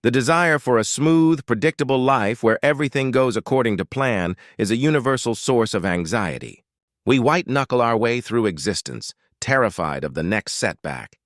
The desire for a smooth, predictable life where everything goes according to plan is a universal source of anxiety. We white-knuckle our way through existence, terrified of the next setback,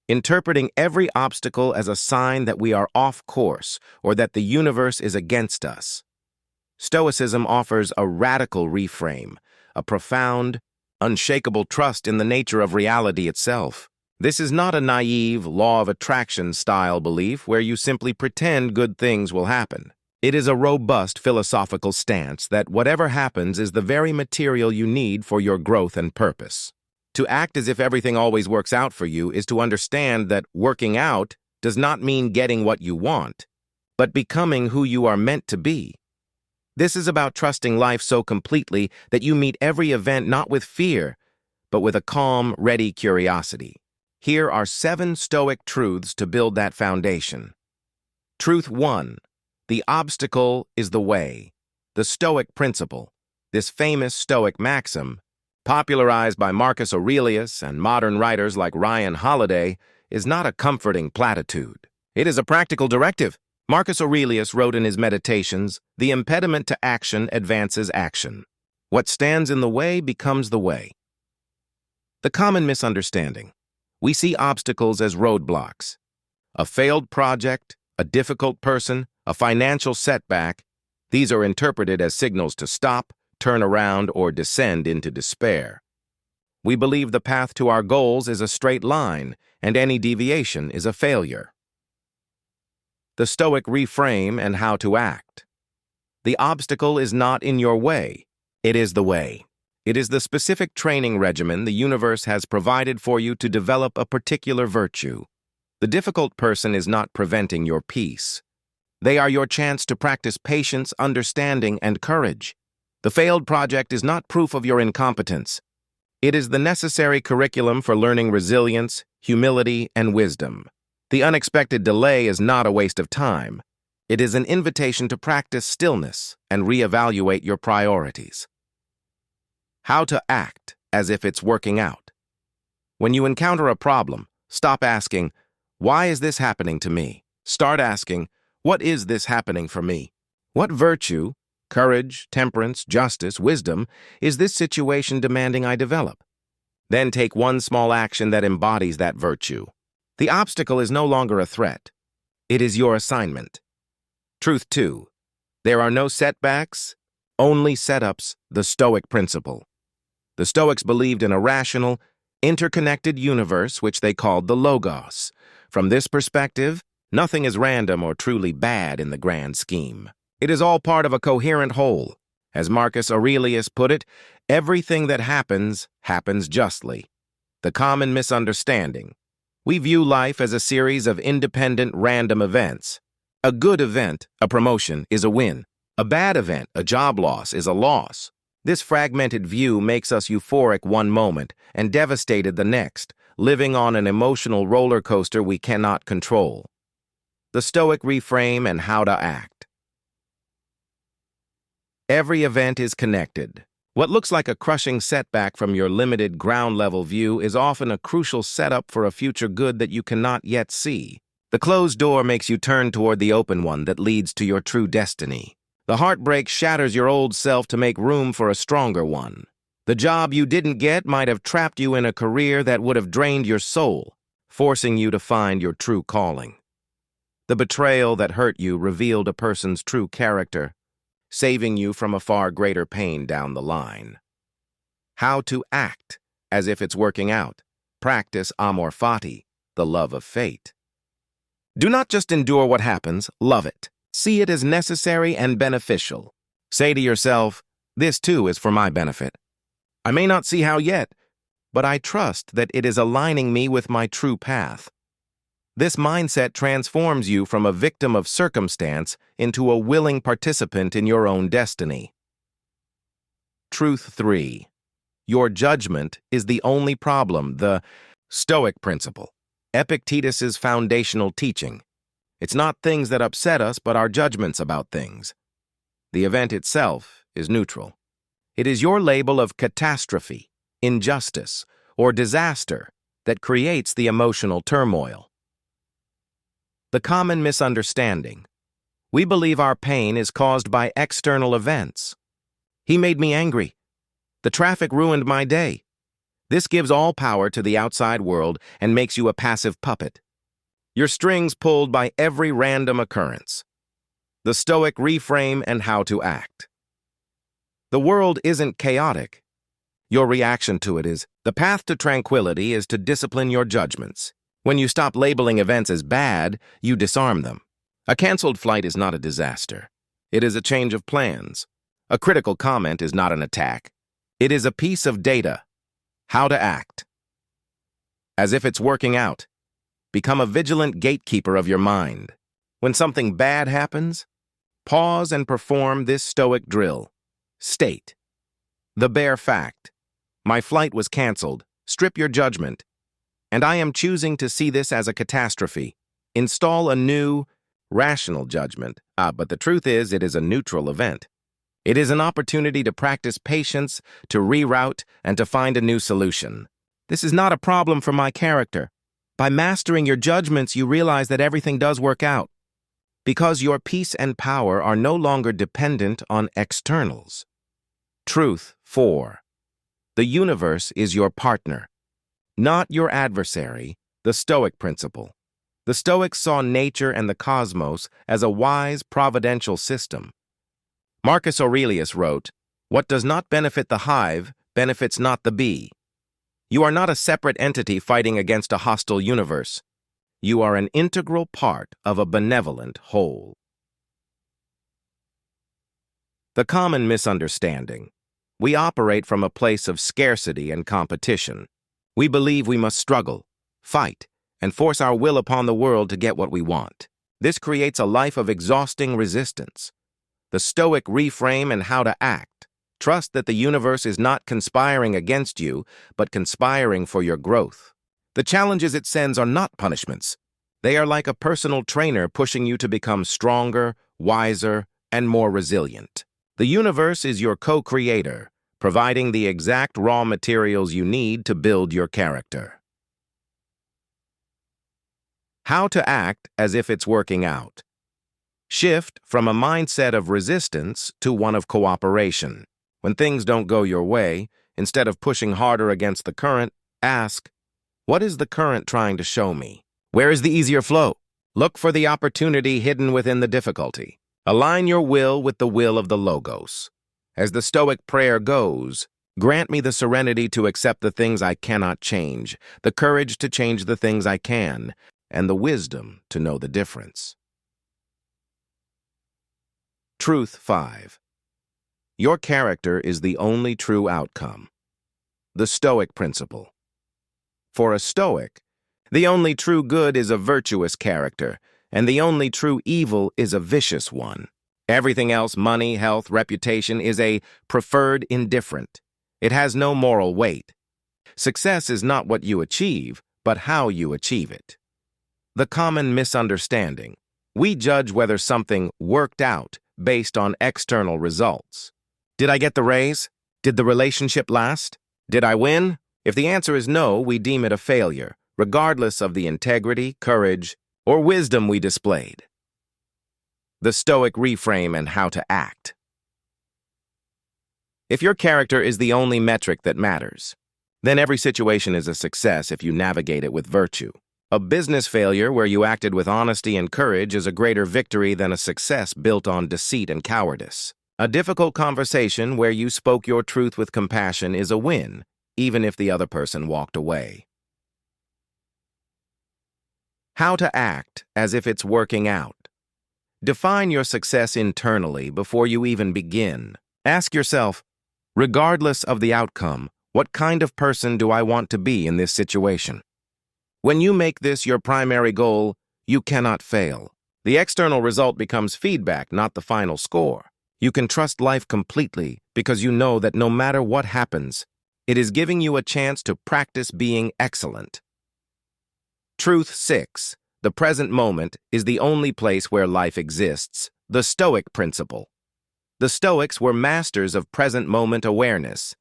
interpreting every obstacle as a sign that we are off course or that the universe is against us. Stoicism offers a radical reframe, a profound, unshakable trust in the nature of reality itself. This is not a naive, law of attraction style belief where you simply pretend good things will happen. It is a robust philosophical stance that whatever happens is the very material you need for your growth and purpose. To act as if everything always works out for you is to understand that working out does not mean getting what you want, but becoming who you are meant to be. This is about trusting life so completely that you meet every event not with fear, but with a calm, ready curiosity. Here are 7 Stoic truths to build that foundation. Truth 1. The obstacle is the way. The Stoic principle, this famous Stoic maxim, popularized by Marcus Aurelius and modern writers like Ryan Holiday, is not a comforting platitude. It is a practical directive. Marcus Aurelius wrote in his Meditations, "The impediment to action advances action. What stands in the way becomes the way." The common misunderstanding. We see obstacles as roadblocks. A failed project, a difficult person, a financial setback, these are interpreted as signals to stop, turn around, or descend into despair. We believe the path to our goals is a straight line, and any deviation is a failure. The Stoic reframe and how to act. The obstacle is not in your way, it is the way. It is the specific training regimen the universe has provided for you to develop a particular virtue. The difficult person is not preventing your peace. They are your chance to practice patience, understanding, and courage. The failed project is not proof of your incompetence. It is the necessary curriculum for learning resilience, humility, and wisdom. The unexpected delay is not a waste of time. It is an invitation to practice stillness and reevaluate your priorities. How to act as if it's working out. When you encounter a problem, stop asking, "Why is this happening to me?" Start asking, "What is this happening for me? What virtue, courage, temperance, justice, wisdom, is this situation demanding I develop?" Then take one small action that embodies that virtue. The obstacle is no longer a threat. It is your assignment. Truth 2. There are no setbacks, only setups, the Stoic principle. The Stoics believed in a rational, interconnected universe which they called the Logos. From this perspective, nothing is random or truly bad in the grand scheme. It is all part of a coherent whole. As Marcus Aurelius put it, everything that happens, happens justly. The common misunderstanding. We view life as a series of independent, random events. A good event, a promotion, is a win. A bad event, a job loss, is a loss. This fragmented view makes us euphoric one moment and devastated the next, living on an emotional roller coaster we cannot control. The Stoic reframe and how to act. Every event is connected. What looks like a crushing setback from your limited ground-level view is often a crucial setup for a future good that you cannot yet see. The closed door makes you turn toward the open one that leads to your true destiny. The heartbreak shatters your old self to make room for a stronger one. The job you didn't get might have trapped you in a career that would have drained your soul, forcing you to find your true calling. The betrayal that hurt you revealed a person's true character, saving you from a far greater pain down the line. How to act as if it's working out. Practice amor fati, the love of fate. Do not just endure what happens, love it. See it as necessary and beneficial. Say to yourself, "This too is for my benefit. I may not see how yet, but I trust that it is aligning me with my true path." This mindset transforms you from a victim of circumstance into a willing participant in your own destiny. Truth 3. Your judgment is the only problem, the Stoic principle. Epictetus's foundational teaching. It's not things that upset us, but our judgments about things. The event itself is neutral. It is your label of catastrophe, injustice, or disaster that creates the emotional turmoil. The common misunderstanding. We believe our pain is caused by external events. He made me angry. The traffic ruined my day. This gives all power to the outside world and makes you a passive puppet. Your strings pulled by every random occurrence. The Stoic reframe and how to act. The world isn't chaotic. Your reaction to it is. The path to tranquility is to discipline your judgments. When you stop labeling events as bad, you disarm them. A canceled flight is not a disaster. It is a change of plans. A critical comment is not an attack. It is a piece of data. How to act. As if it's working out. Become a vigilant gatekeeper of your mind. When something bad happens, pause and perform this Stoic drill. State. The bare fact. My flight was canceled. Strip your judgment. And I am choosing to see this as a catastrophe. Install a new, rational judgment. But the truth is, it is a neutral event. It is an opportunity to practice patience, to reroute, and to find a new solution. This is not a problem for my character. By mastering your judgments, you realize that everything does work out. Because your peace and power are no longer dependent on externals. Truth 4. The universe is your partner, not your adversary, the Stoic principle. The Stoics saw nature and the cosmos as a wise, providential system. Marcus Aurelius wrote, "What does not benefit the hive benefits not the bee." You are not a separate entity fighting against a hostile universe. You are an integral part of a benevolent whole. The common misunderstanding. We operate from a place of scarcity and competition. We believe we must struggle, fight, and force our will upon the world to get what we want. This creates a life of exhausting resistance. The Stoic reframe and how to act. Trust that the universe is not conspiring against you, but conspiring for your growth. The challenges it sends are not punishments. They are like a personal trainer pushing you to become stronger, wiser, and more resilient. The universe is your co-creator, providing the exact raw materials you need to build your character. How to act as if it's working out. Shift from a mindset of resistance to one of cooperation. When things don't go your way, instead of pushing harder against the current, ask, what is the current trying to show me? Where is the easier flow? Look for the opportunity hidden within the difficulty. Align your will with the will of the Logos. As the Stoic prayer goes, grant me the serenity to accept the things I cannot change, the courage to change the things I can, and the wisdom to know the difference. Truth 5. Your character is the only true outcome. The Stoic principle. For a Stoic, the only true good is a virtuous character, and the only true evil is a vicious one. Everything else, money, health, reputation, is a preferred indifferent. It has no moral weight. Success is not what you achieve, but how you achieve it. The common misunderstanding. We judge whether something worked out based on external results. Did I get the raise? Did the relationship last? Did I win? If the answer is no, we deem it a failure, regardless of the integrity, courage, or wisdom we displayed. The Stoic reframe and how to act. If your character is the only metric that matters, then every situation is a success if you navigate it with virtue. A business failure where you acted with honesty and courage is a greater victory than a success built on deceit and cowardice. A difficult conversation where you spoke your truth with compassion is a win, even if the other person walked away. How to act as if it's working out. Define your success internally before you even begin. Ask yourself, regardless of the outcome, what kind of person do I want to be in this situation? When you make this your primary goal, you cannot fail. The external result becomes feedback, not the final score. You can trust life completely because you know that no matter what happens, it is giving you a chance to practice being excellent. Truth 6. The present moment is the only place where life exists. The Stoic principle. The Stoics were masters of present moment awareness.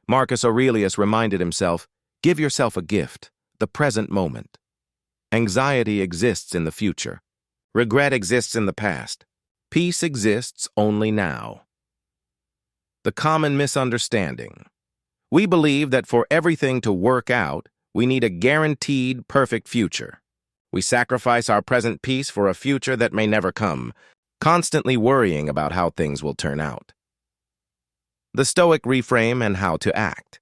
Marcus Aurelius reminded himself, give yourself a gift, the present moment. Anxiety exists in the future. Regret exists in the past. Peace exists only now. The common misunderstanding. We believe that for everything to work out, we need a guaranteed perfect future. We sacrifice our present peace for a future that may never come, constantly worrying about how things will turn out. The Stoic reframe and how to act.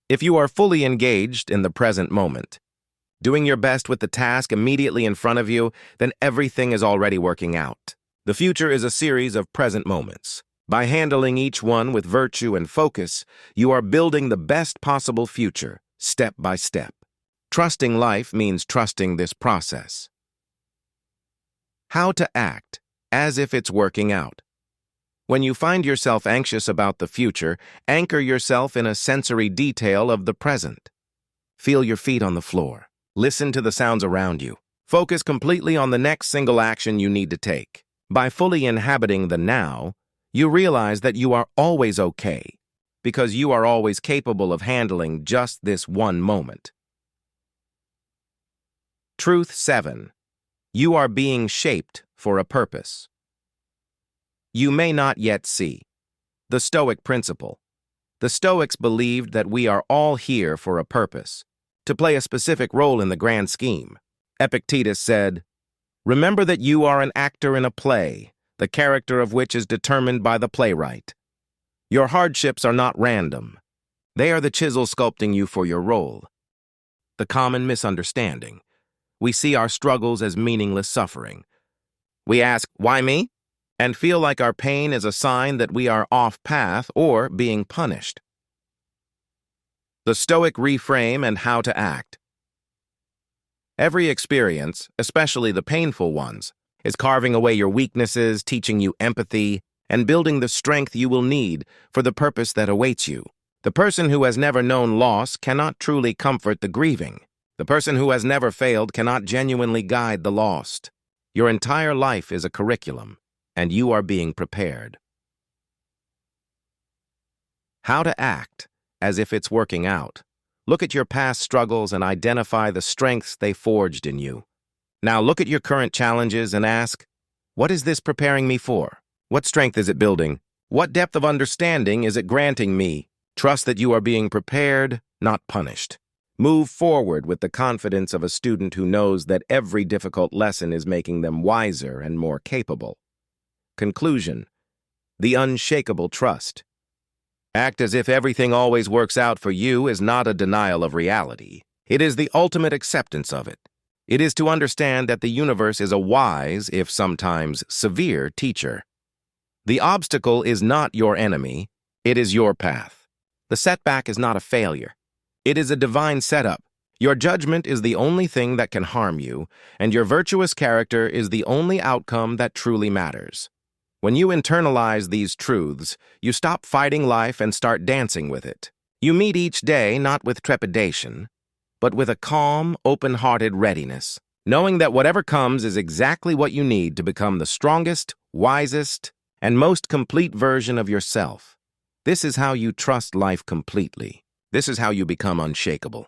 If you are fully engaged in the present moment, doing your best with the task immediately in front of you, then everything is already working out. The future is a series of present moments. By handling each one with virtue and focus, you are building the best possible future, step by step. Trusting life means trusting this process. How to act as if it's working out. When you find yourself anxious about the future, anchor yourself in a sensory detail of the present. Feel your feet on the floor. Listen to the sounds around you. Focus completely on the next single action you need to take. By fully inhabiting the now, you realize that you are always okay, because you are always capable of handling just this one moment. Truth 7. You are being shaped for a purpose. You may not yet see. The Stoic principle. The Stoics believed that we are all here for a purpose, to play a specific role in the grand scheme. Epictetus said, "Remember that you are an actor in a play, the character of which is determined by the playwright. Your hardships are not random. They are the chisel sculpting you for your role." The common misunderstanding. We see our struggles as meaningless suffering. We ask, "Why me?" and feel like our pain is a sign that we are off path or being punished. The Stoic reframe and how to act. Every experience, especially the painful ones, is carving away your weaknesses, teaching you empathy, and building the strength you will need for the purpose that awaits you. The person who has never known loss cannot truly comfort the grieving. The person who has never failed cannot genuinely guide the lost. Your entire life is a curriculum, and you are being prepared. How to act as if it's working out. Look at your past struggles and identify the strengths they forged in you. Now look at your current challenges and ask, what is this preparing me for? What strength is it building? What depth of understanding is it granting me? Trust that you are being prepared, not punished. Move forward with the confidence of a student who knows that every difficult lesson is making them wiser and more capable. Conclusion. The unshakable trust. Act as if everything always works out for you is not a denial of reality. It is the ultimate acceptance of it. It is to understand that the universe is a wise, if sometimes severe, teacher. The obstacle is not your enemy, it is your path. The setback is not a failure. It is a divine setup. Your judgment is the only thing that can harm you, and your virtuous character is the only outcome that truly matters. When you internalize these truths, you stop fighting life and start dancing with it. You meet each day not with trepidation, but with a calm, open-hearted readiness, knowing that whatever comes is exactly what you need to become the strongest, wisest, and most complete version of yourself. This is how you trust life completely. This is how you become unshakable.